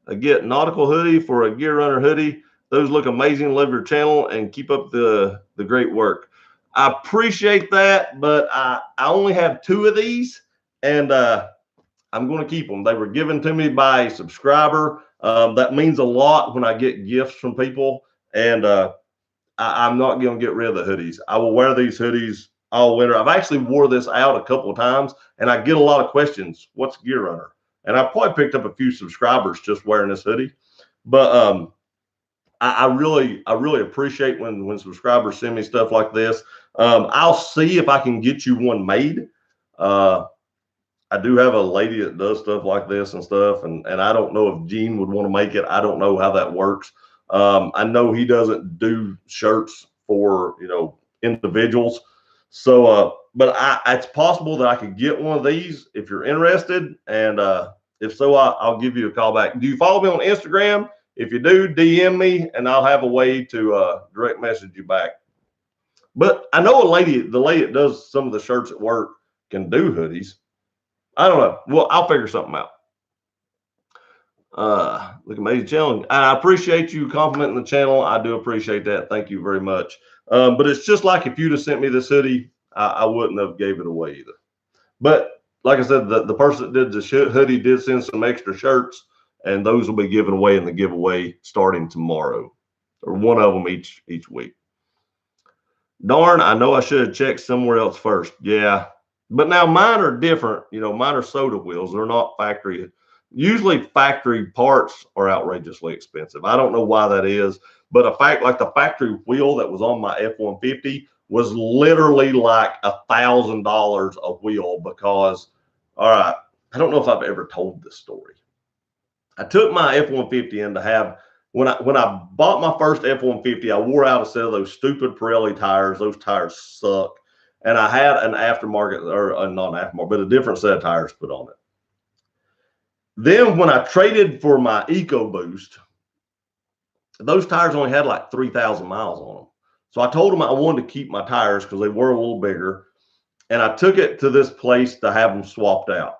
I get nautical hoodie for a Gear Runner hoodie. Those look amazing. Love your channel and keep up the great work. I appreciate that, but I only have 2 of these, and I'm going to keep them. They were given to me by a subscriber. That means a lot when I get gifts from people, and I'm not going to get rid of the hoodies. I will wear these hoodies all winter. I've actually wore this out a couple of times, and I get a lot of questions. What's Gear Runner? And I probably picked up a few subscribers just wearing this hoodie. But I really appreciate when subscribers send me stuff like this. I'll see if I can get you one made. I do have a lady that does stuff like this and stuff, and I don't know if Gene would want to make it. I don't know how that works. I know he doesn't do shirts for, individuals. So, but it's possible that I could get one of these if you're interested. And if so, I'll give you a call back. Do you follow me on Instagram? If you do, DM me, and I'll have a way to direct message you back. But I know the lady that does some of the shirts at work can do hoodies. I don't know. Well, I'll figure something out. Look, amazing channel. I appreciate you complimenting the channel. I do appreciate that. Thank you very much. But it's just like if you'd have sent me this hoodie, I wouldn't have gave it away either. But like I said, the person that did the hoodie did send some extra shirts, and those will be given away in the giveaway starting tomorrow, or one of them each week. Darn, I know I should have checked somewhere else first. Yeah. But now mine are different. Mine are soda wheels. They're not factory. Usually factory parts are outrageously expensive. I don't know why that is, but like the factory wheel that was on my F-150 was literally like $1,000 a wheel because, all right, I don't know if I've ever told this story. I took my F-150 in to have, when I bought my first F-150, I wore out a set of those stupid Pirelli tires. Those tires suck. And I had an aftermarket, or not an aftermarket, but a different set of tires put on it. Then when I traded for my EcoBoost, those tires only had like 3,000 miles on them. So I told them I wanted to keep my tires because they were a little bigger. And I took it to this place to have them swapped out.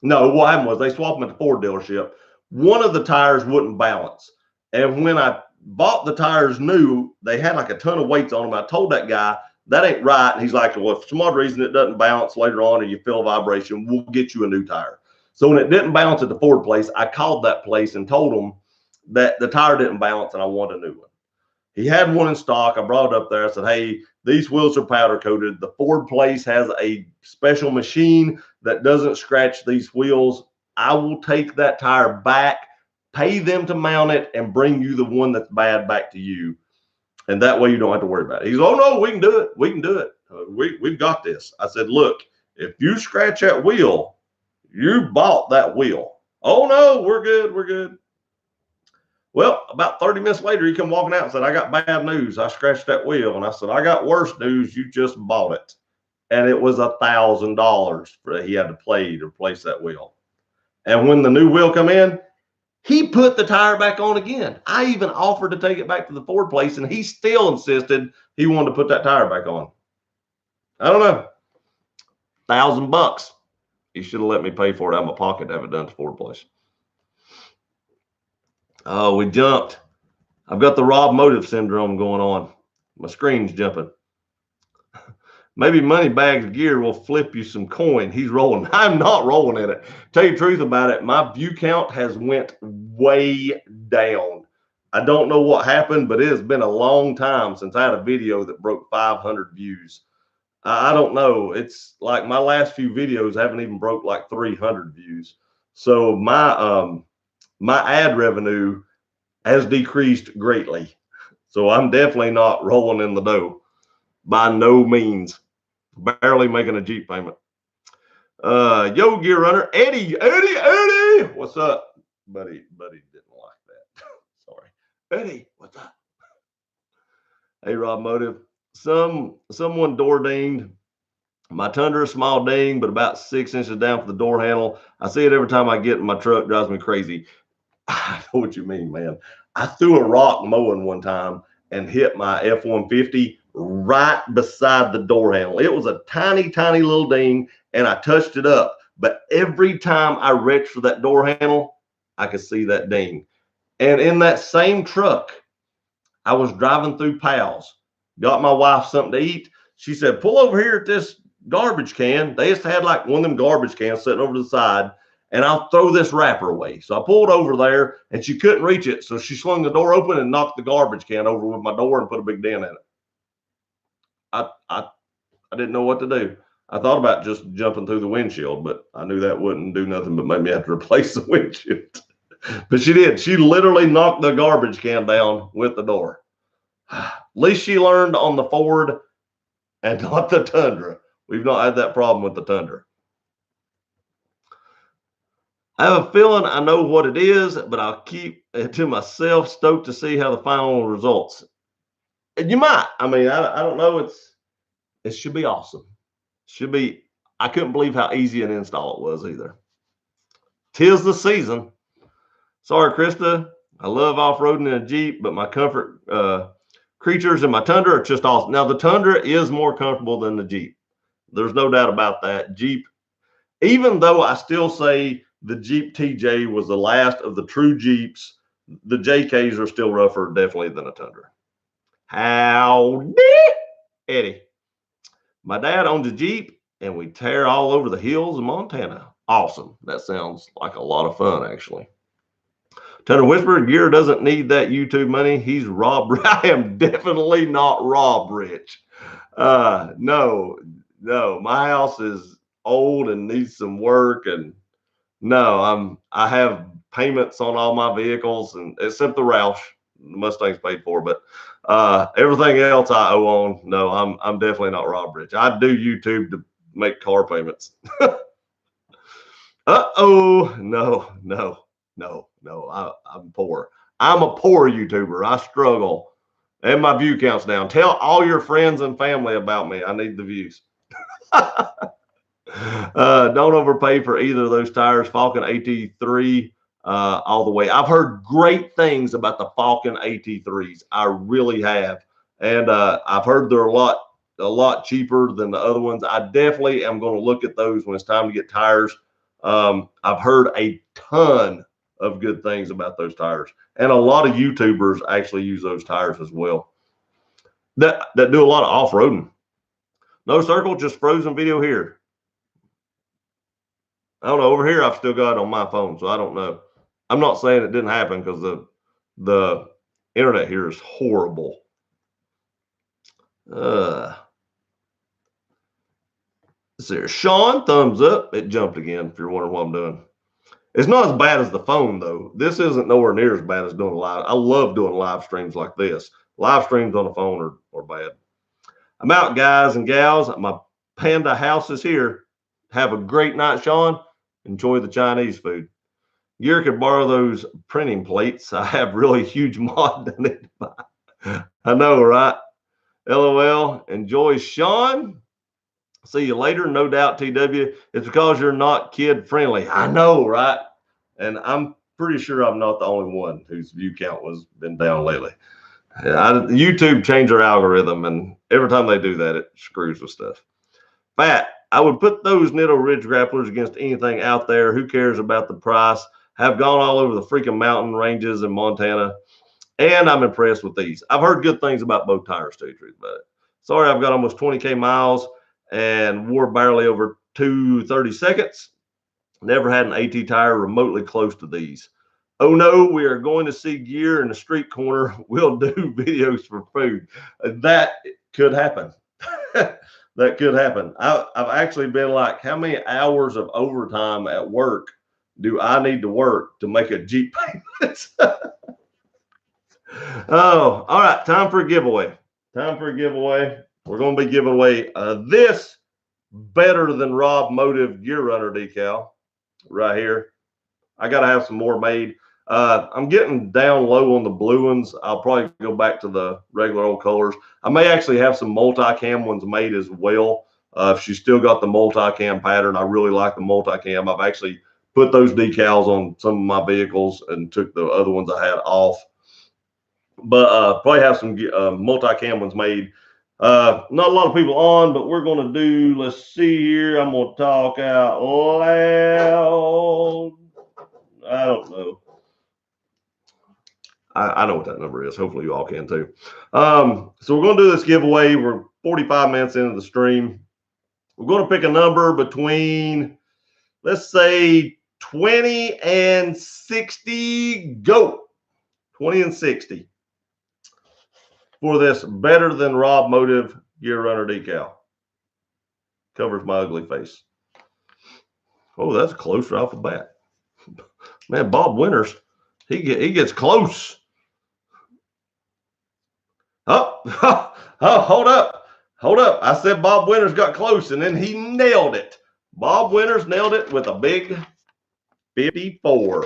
No, what happened was they swapped them at the Ford dealership. One of the tires wouldn't balance. And when I bought the tires new, they had like a ton of weights on them. I told that guy, that ain't right. And he's like, well, if for some odd reason it doesn't bounce later on or you feel a vibration, we'll get you a new tire. So when it didn't bounce at the Ford place, I called that place and told them that the tire didn't bounce and I want a new one. He had one in stock. I brought it up there. I said, hey, these wheels are powder coated. The Ford place has a special machine that doesn't scratch these wheels. I will take that tire back, pay them to mount it, and bring you the one that's bad back to you. And that way you don't have to worry about it. He goes, oh, no, we can do it. We can do it. We've got this. I said, look, if you scratch that wheel, you bought that wheel. Oh, no, we're good. We're good. Well, about 30 minutes later, he come walking out and said, I got bad news. I scratched that wheel. And I said, I got worse news. You just bought it. And it was $1,000 that he had to pay to replace that wheel. And when the new wheel come in, he put the tire back on again. I even offered to take it back to the Ford place, and he still insisted he wanted to put that tire back on. I don't know. $1,000. He should have let me pay for it out of my pocket to have it done at the Ford place. Oh, we jumped. I've got the Rob Motive syndrome going on. My screen's jumping. Maybe Moneybags Gear will flip you some coin. He's rolling. I'm not rolling in it. Tell you the truth about it, my view count has went way down. I don't know what happened, but it has been a long time since I had a video that broke 500 views. I don't know. It's like my last few videos haven't even broke like 300 views. So my ad revenue has decreased greatly. So I'm definitely not rolling in the dough by no means. Barely making a Jeep payment. Yo, Gear Runner, Eddie, what's up, buddy? Buddy didn't like that. Sorry, Eddie, what's up? Hey, Rob Motive. Someone door dinged my Tundra, small ding, but about 6 inches down from the door handle. I see it every time I get in my truck. Drives me crazy. I know what you mean, man. I threw a rock mowing one time and hit my F-150 right beside the door handle. It was a tiny, tiny little ding, and I touched it up. But every time I reached for that door handle, I could see that ding. And in that same truck, I was driving through Pals, got my wife something to eat. She said, pull over here at this garbage can. They just had like one of them garbage cans sitting over to the side, and I'll throw this wrapper away. So I pulled over there, and she couldn't reach it. So she swung the door open and knocked the garbage can over with my door and put a big dent in it. I didn't know what to do. I thought about just jumping through the windshield, but I knew that wouldn't do nothing but make me have to replace the windshield. But she did. She literally knocked the garbage can down with the door. At least she learned on the Ford and not the Tundra. We've not had that problem with the Tundra. I have a feeling I know what it is, but I'll keep it to myself. Stoked to see how the final results. And you might. I mean, I don't know. It should be awesome. Should be. I couldn't believe how easy an install it was either. 'Tis the season. Sorry, Krista. I love off-roading in a Jeep, but my comfort creatures in my Tundra are just awesome. Now, the Tundra is more comfortable than the Jeep. There's no doubt about that. Jeep, even though I still say the Jeep TJ was the last of the true Jeeps, the JKs are still rougher, definitely, than a Tundra. Howdy, Eddie. My dad owns a Jeep, and we tear all over the hills of Montana. Awesome. That sounds like a lot of fun, actually. Tundra Whisperer, Gear doesn't need that YouTube money. He's Rob. I am definitely not Rob rich. No. My house is old and needs some work, and no, I have payments on all my vehicles, and except the Roush, the Mustang's paid for, but everything else I owe on. No, I'm definitely not Rob rich. I do YouTube to make car payments. No. I'm poor. I'm a poor YouTuber. I struggle. And my view count's down. Tell all your friends and family about me. I need the views. Don't overpay for either of those tires. Falcon AT3 all the way. I've heard great things about the Falcon AT3s. I really have. And I've heard they're a lot cheaper than the other ones. I definitely am going to look at those when it's time to get tires. I've heard a ton of good things about those tires, and a lot of YouTubers actually use those tires as well that do a lot of off-roading. No circle, just frozen video here. I don't know. Over here, I've still got it on my phone, so I don't know. I'm not saying it didn't happen because the internet here is horrible. Let's see here. Sean, thumbs up. It jumped again if you're wondering what I'm doing. It's not as bad as the phone, though. This isn't nowhere near as bad as doing live. I love doing live streams like this. Live streams on the phone are bad. I'm out, guys and gals. My Panda house is here. Have a great night, Sean. Enjoy the Chinese food. Gear could borrow those printing plates. I have really huge mod that I need to buy. I know, right? LOL. Enjoy, Sean. See you later. No doubt, TW. It's because you're not kid friendly. I know, right? And I'm pretty sure I'm not the only one whose view count was been down lately. YouTube changed their algorithm, and every time they do that, it screws with stuff. Fat, I would put those Nitto Ridge grapplers against anything out there. Who cares about the price? Have gone all over the freaking mountain ranges in Montana, and I'm impressed with these. I've heard good things about both tires, too, truth about it. Sorry, I've got almost 20K miles and wore barely over 230 seconds. Never had an AT tire remotely close to these. Oh no, we are going to see Gear in the street corner. We'll do videos for food. That could happen. That could happen. I've actually been like, how many hours of overtime at work do I need to work to make a Jeep payment? Oh, all right. Time for a giveaway. Time for a giveaway. We're going to be giving away this Better Than Rob Motive Gear Runner decal right here. I got to have some more made. I'm getting down low on the blue ones. I'll probably go back to the regular old colors. I may actually have some multi-cam ones made as well. If she's still got the multi-cam pattern, I really like the multi-cam. I've actually put those decals on some of my vehicles and took the other ones I had off. But probably have some multi-cam ones made. Not a lot of people on, but we're going to do, let's see here. I'm going to talk out loud. I don't know. I know what that number is. Hopefully you all can too. So we're going to do this giveaway. We're 45 minutes into the stream. We're going to pick a number between, let's say, 20 and 60. Go. 20 and 60 for this Better Than Rob Motive Gear Runner decal. Covers my ugly face. Oh, that's close right off the bat. Man, Bob Winters, he gets close. Oh, hold up. Hold up. I said Bob Winters got close, and then he nailed it. Bob Winters nailed it with a big 54.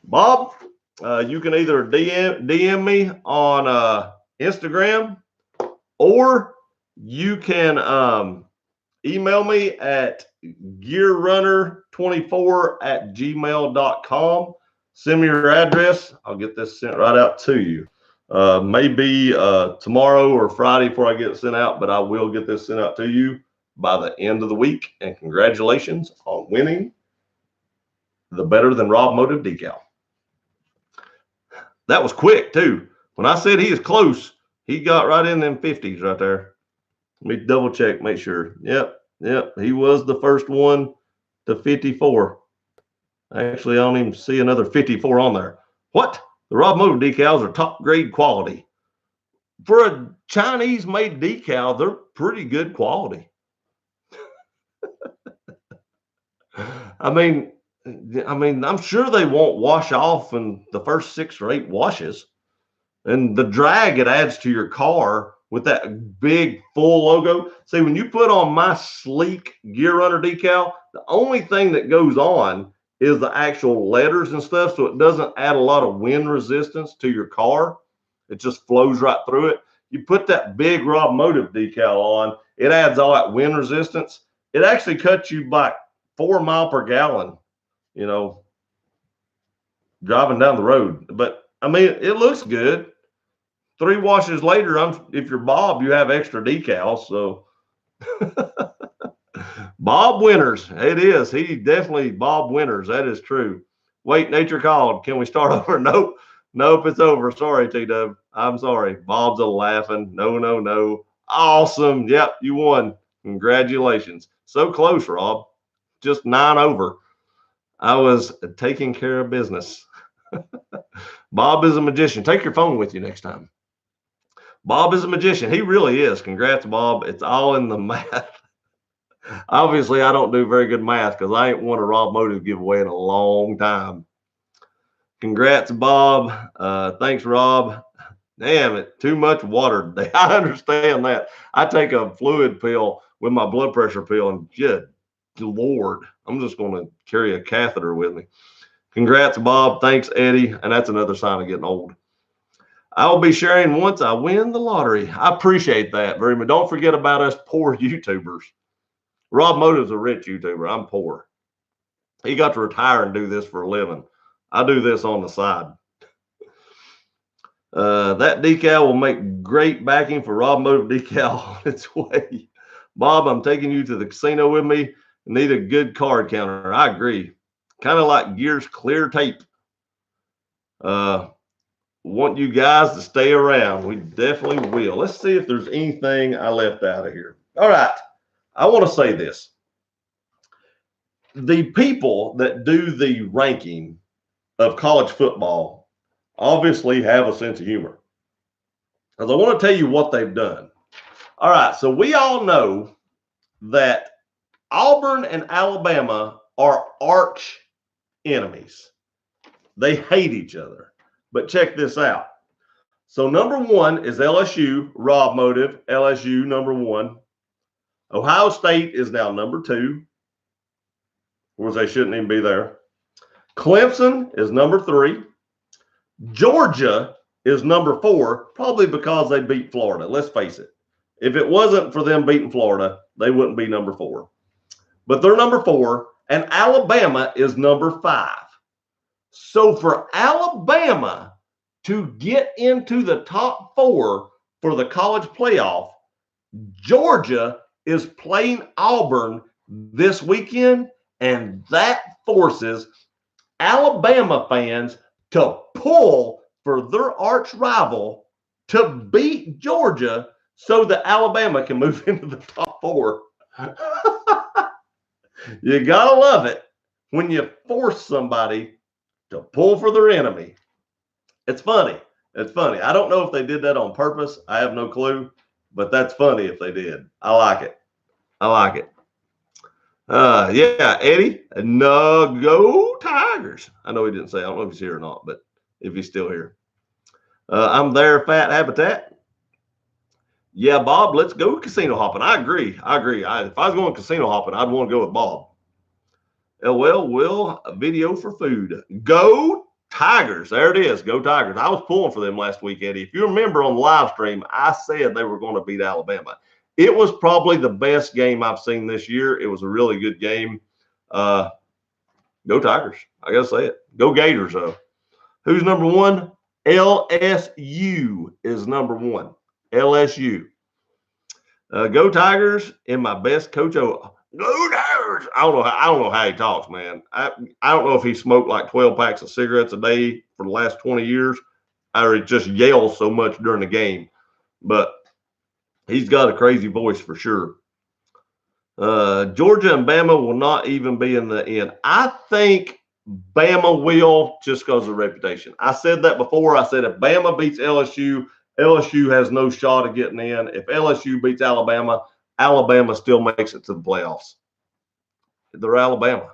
Bob, you can either DM me on Instagram, or you can email me at gearrunner24@gmail.com. Send me your address. I'll get this sent right out to you. Maybe tomorrow or Friday before I get it sent out, but I will get this sent out to you by the end of the week. And congratulations on winning the Better Than Rob Motive decal. That was quick too. When I said he is close, he got right in them 50s right there. Let me double check, make sure. Yep. He was the first one to 54. Actually, I don't even see another 54 on there. What? The Rob Motive decals are top grade quality. For a Chinese made decal, they're pretty good quality. I mean, I'm sure they won't wash off in the first 6 or 8 washes. And the drag it adds to your car with that big full logo. See, when you put on my sleek Gear Runner decal, the only thing that goes on is the actual letters and stuff, so it doesn't add a lot of wind resistance to your car. It just flows right through it. You put that big Rob Motive decal on, it adds all that wind resistance. It actually cuts you by 4 miles per gallon, you know, driving down the road. But I mean, it looks good. 3 washes later, if you're Bob, you have extra decals. So Bob Winters, it is. He definitely Bob Winters. That is true. Wait, nature called. Can we start over? Nope, it's over. Sorry, T-Dub. I'm sorry. Bob's a laughing. No. Awesome. Yep, you won. Congratulations. So close, Rob. Just 9 over. I was taking care of business. Bob is a magician. Take your phone with you next time. Bob is a magician. He really is. Congrats, Bob. It's all in the math. Obviously, I don't do very good math because I ain't won a Rob Motive giveaway in a long time. Congrats, Bob. Thanks, Rob. Damn it, too much water today. I understand that. I take a fluid pill with my blood pressure pill, and good Lord, I'm just going to carry a catheter with me. Congrats, Bob. Thanks, Eddie. And that's another sign of getting old. I'll be sharing once I win the lottery. I appreciate that very much. Don't forget about us poor YouTubers. Rob Motive's a rich YouTuber. I'm poor. He got to retire and do this for a living. I do this on the side. That decal will make great backing for Rob Motive decal on its way. Bob, I'm taking you to the casino with me. Need a good card counter. I agree. Kind of like Gears clear tape. Want you guys to stay around. We definitely will. Let's see if there's anything I left out of here. All right. I want to say this. The people that do the ranking of college football obviously have a sense of humor. Because I want to tell you what they've done. All right. So we all know that Auburn and Alabama are arch enemies. They hate each other. But check this out. So number one is LSU, Rob Motive, LSU number one. Ohio State is now number two. Of course, they shouldn't even be there. Clemson is number three. Georgia is number four, probably because they beat Florida. Let's face it. If it wasn't for them beating Florida, they wouldn't be number four. But they're number four, and Alabama is number five. So for Alabama to get into the top four for the college playoff, Georgia is playing Auburn this weekend, and that forces Alabama fans to pull for their arch rival to beat Georgia so that Alabama can move into the top four. You gotta love it when you force somebody to pull for their enemy. It's funny. It's funny. I don't know if they did that on purpose. I have no clue, but that's funny if they did. I like it. I like it. Yeah, Eddie, no, go Tigers. I know he didn't say, I don't know if he's here or not, but if he's still here. I'm there, Fat Habitat. Yeah, Bob, let's go casino hopping. I agree. If I was going casino hopping, I'd want to go with Bob. Well, Will, a video for food. Go Tigers. There it is. Go Tigers. I was pulling for them last week, Eddie. If you remember on the live stream, I said they were going to beat Alabama. It was probably the best game I've seen this year. It was a really good game. Go Tigers. I got to say it. Go Gators, though. Who's number one? LSU is number one. LSU. Go Tigers in my best Coach O. Go Tigers. I don't know how he talks, man. I don't know if he smoked like 12 packs of cigarettes a day for the last 20 years or he just yells so much during the game. But he's got a crazy voice for sure. Georgia and Bama will not even be in the end. I think Bama will just because of reputation. I said that before. I said if Bama beats LSU, LSU has no shot of getting in. If LSU beats Alabama, Alabama still makes it to the playoffs. They're Alabama.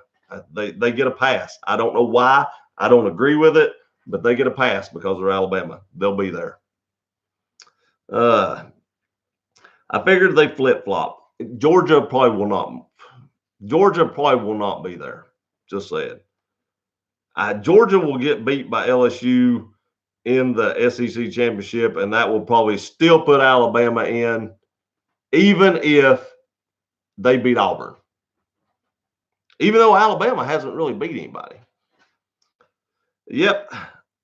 They get a pass. I don't know why. I don't agree with it, but they get a pass because they're Alabama. They'll be there. I figured they flip-flop. Georgia probably will not. Georgia probably will not be there. Just saying. Georgia will get beat by LSU in the SEC championship, and that will probably still put Alabama in, even if they beat Auburn. Even though Alabama hasn't really beat anybody. Yep.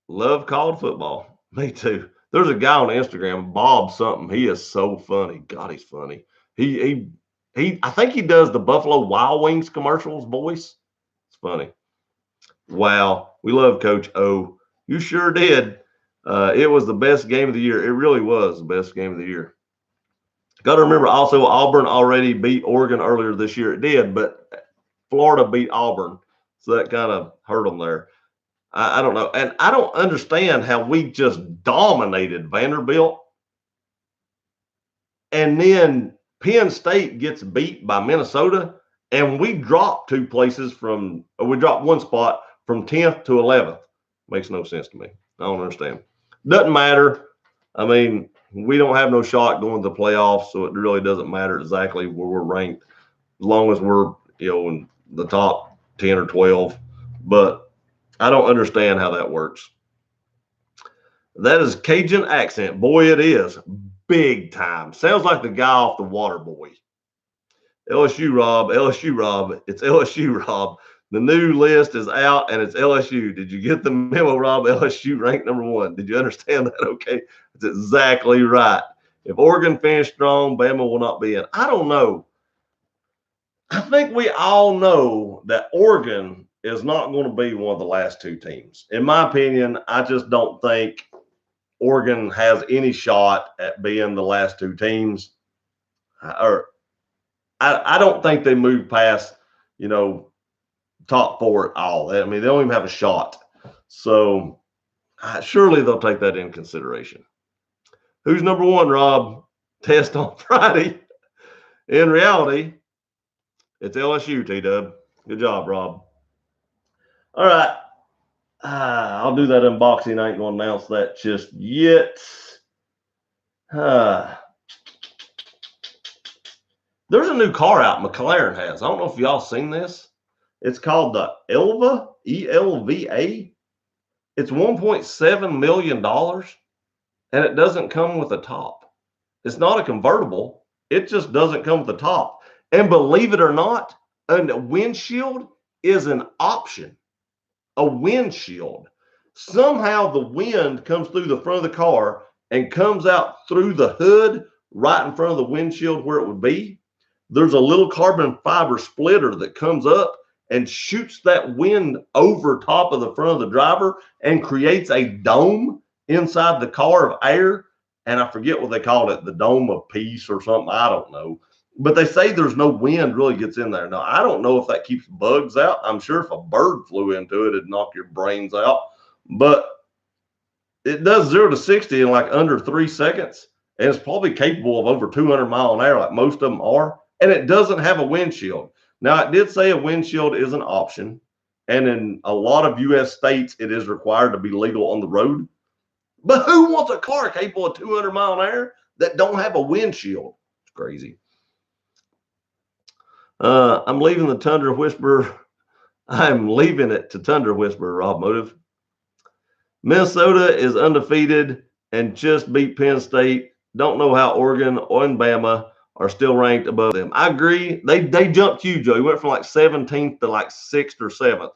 Love college football. Me too. There's a guy on Instagram, Bob something. He is so funny. God, he's funny. I think he does the Buffalo Wild Wings commercials voice. It's funny. Wow. We love Coach O. You sure did. It was the best game of the year. It really was the best game of the year. Got to remember also Auburn already beat Oregon earlier this year. It did, but Florida beat Auburn. So that kind of hurt them there. I don't know. And I don't understand how we just dominated Vanderbilt. And then Penn State gets beat by Minnesota. And we dropped we dropped one spot from 10th to 11th. Makes no sense to me. I don't understand. Doesn't matter. I mean, we don't have no shot going to the playoffs, so it really doesn't matter exactly where we're ranked as long as we're, in the top 10 or 12. But I don't understand how that works. That is Cajun accent. Boy, it is. Big time. Sounds like the guy off the Water Boy. LSU, Rob. It's LSU, Rob. The new list is out, and it's LSU. Did you get the memo, Rob? LSU ranked number one. Did you understand that? Okay. That's exactly right. If Oregon finished strong, Bama will not be in. I don't know. I think we all know that Oregon is not going to be one of the last two teams. In my opinion, I just don't think Oregon has any shot at being the last two teams. I don't think they move past, top four at all. I mean, they don't even have a shot. So surely they'll take that in consideration. Who's number one, Rob? Test on Friday. In reality, it's LSU, T-Dub. Good job, Rob. All right. I'll do that unboxing. I ain't going to announce that just yet. There's a new car out McLaren has. I don't know if y'all seen this. It's called the Elva, E-L-V-A. It's $1.7 million, and it doesn't come with a top. It's not a convertible. It just doesn't come with a top. And believe it or not, a windshield is an option. A windshield. Somehow the wind comes through the front of the car and comes out through the hood right in front of the windshield where it would be. There's a little carbon fiber splitter that comes up and shoots that wind over top of the front of the driver and creates a dome inside the car of air. And I forget what they called it, the dome of peace or something. I don't know. But they say there's no wind really gets in there. Now, I don't know if that keeps bugs out. I'm sure if a bird flew into it, it'd knock your brains out. But it does 0 to 60 in like under 3 seconds. And it's probably capable of over 200 mile an hour like most of them are. And it doesn't have a windshield. Now, it did say a windshield is an option. And in a lot of U.S. states, it is required to be legal on the road. But who wants a car capable of 200 mile an hour that don't have a windshield? It's crazy. I'm leaving the Tundra Whisperer. I'm leaving it to Tundra Whisperer, Rob Motive. Minnesota is undefeated and just beat Penn State. Don't know how Oregon and Bama are still ranked above them. I agree. They jumped huge, Joe. He went from like 17th to like 6th or 7th.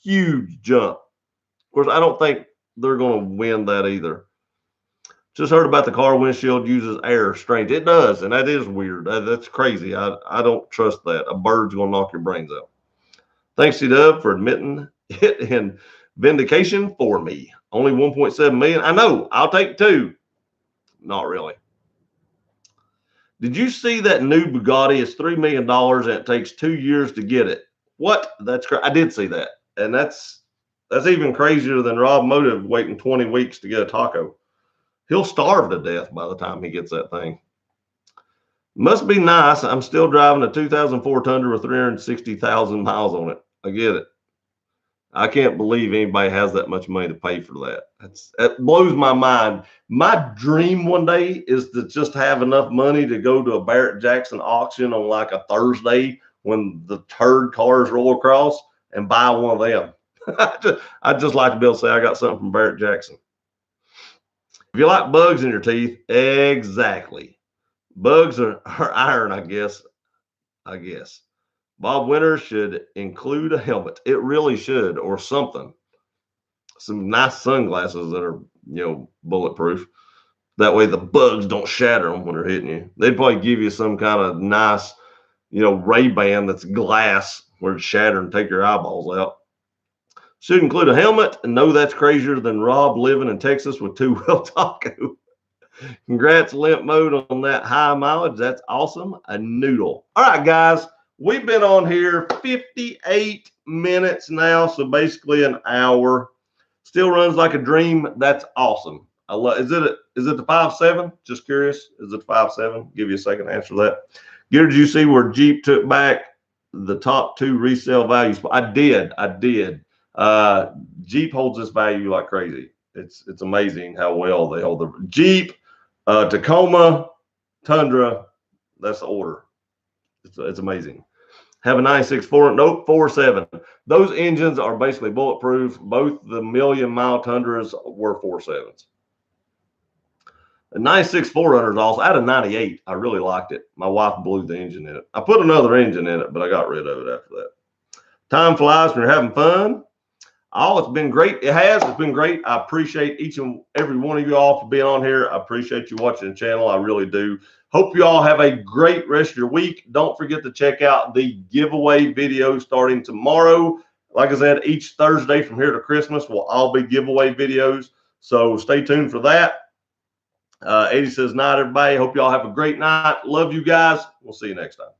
Huge jump. Of course, I don't think they're going to win that either. Just heard about the car windshield uses air strength. It does, and that is weird. That's crazy. I don't trust that. A bird's going to knock your brains out. Thanks, C-Dub, for admitting it in vindication for me. Only 1.7 million. I know. I'll take 2. Not really. Did you see that new Bugatti is $3 million and it takes 2 years to get it? What? That's crazy. I did see that. And that's even crazier than Rob Motive waiting 20 weeks to get a taco. He'll starve to death by the time he gets that thing. Must be nice. I'm still driving a 2004 Tundra with 360,000 miles on it. I get it. I can't believe anybody has that much money to pay for that. That blows my mind. My dream one day is to just have enough money to go to a Barrett-Jackson auction on like a Thursday when the turd cars roll across and buy one of them. I'd just like to be able to say I got something from Barrett-Jackson. If you like bugs in your teeth, exactly. Bugs are iron, I guess. Bob Winters should include a helmet. It really should, or something. Some nice sunglasses that are, bulletproof. That way the bugs don't shatter them when they're hitting you. They'd probably give you some kind of nice, Ray-Ban that's glass where it's shatter and take your eyeballs out. Should include a helmet, and no, that's crazier than Rob living in Texas with 2-wheel taco. Congrats, Limp Mode, on that high mileage. That's awesome. A noodle. All right, guys, we've been on here 58 minutes now, so basically an hour. Still runs like a dream. That's awesome. I love. Is it the 5.7? Just curious. Is it 5.7? Give you a second to answer that. Did you see where Jeep took back the top 2 resale values? I did. Jeep holds this value like crazy. It's amazing how well they hold the Jeep, Tacoma, Tundra. That's the order. It's amazing. Have a 964, nope, 4.7. Those engines are basically bulletproof. Both the million-mile Tundras were 4.7s. A 96400 is also out of 98. I really liked it. My wife blew the engine in it. I put another engine in it, but I got rid of it after that. Time flies when you're having fun. It's been great. It has. It's been great. I appreciate each and every one of you all for being on here. I appreciate you watching the channel. I really do. Hope you all have a great rest of your week. Don't forget to check out the giveaway video starting tomorrow. Like I said, each Thursday from here to Christmas will all be giveaway videos. So stay tuned for that. Eddie says, night, everybody. Hope you all have a great night. Love you guys. We'll see you next time.